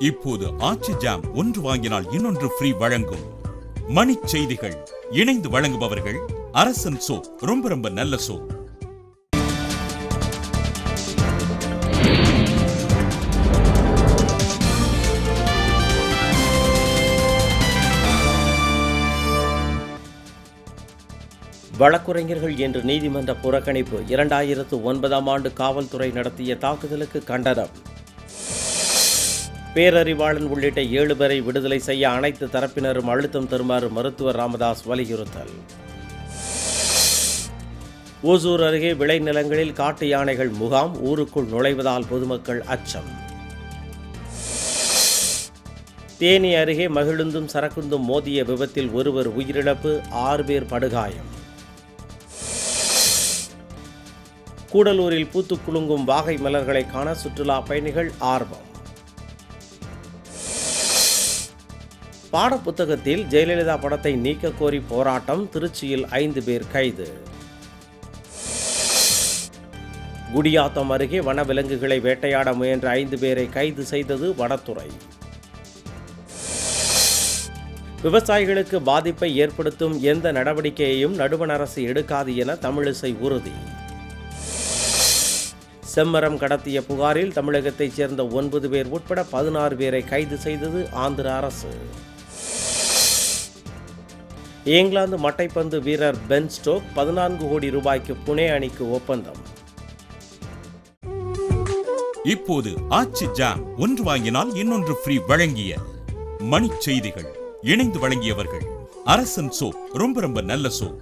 இப்போது ஆச்சி ஜாம் ஒன்று வாங்கினால் இன்னொன்று ஃப்ரீ வழங்கும். மணிச் செய்திகள் இணைந்து வழங்குபவர்கள் அரசன் சோப், ரொம்ப ரொம்ப நல்ல சோப். வழக்குரைஞர்கள் என்று நீதிமன்ற புறக்கணிப்பு. 2009ஆம் ஆண்டு காவல்துறை நடத்திய தாக்குதலுக்கு கண்டனம். பேரறிவாளன் உள்ளிட்ட 7 பேரை விடுதலை செய்ய அனைத்து தரப்பினரும் அழுத்தம் தருமாறு மருத்துவர் ராமதாஸ் வலியுறுத்தல். ஓசூர் அருகே விளைநிலங்களில் காட்டு யானைகள் முகாம், ஊருக்குள் நுழைவதால் பொதுமக்கள் அச்சம். தேனி அருகே மகிழுந்தும் சரக்குந்தும் மோதிய விபத்தில் ஒருவர் உயிரிழப்பு, 6 பேர் படுகாயம். கூடலூரில் பூத்து குலுங்கும் வாகை மலர்களை காண சுற்றுலா பயணிகள் ஆர்வம். பாடப்புத்தகத்தில் ஜெயலலிதா படத்தை நீக்க கோரி போராட்டம், திருச்சியில் 5 பேர் கைது. குடியாத்தம் அருகே வனவிலங்குகளை வேட்டையாட முயன்ற 5 பேரை கைது செய்தது வனத்துறை. விவசாயிகளுக்கு பாதிப்பை ஏற்படுத்தும் எந்த நடவடிக்கையையும் நடுவண் அரசு எடுக்காது என தமிழிசை உறுதி. செம்மரம் கடத்திய புகாரில் தமிழகத்தைச் சேர்ந்த 9 பேர் உட்பட 16 பேரை கைது செய்தது ஆந்திர அரசு. இங்கிலாந்து மட்டைப்பந்து வீரர் பென் ஸ்டோக் 14 கோடி ரூபாய்க்கு புனே அணிக்கு ஒப்பந்தம். இப்போது ஆச்சி ஜாம் ஒன்று வாங்கினால் இன்னொன்று ஃப்ரீ வழங்கிய மணிச் செய்திகள் இணைந்து வழங்கியவர்கள் அரசன் சோப், ரொம்ப ரொம்ப நல்ல சோப்.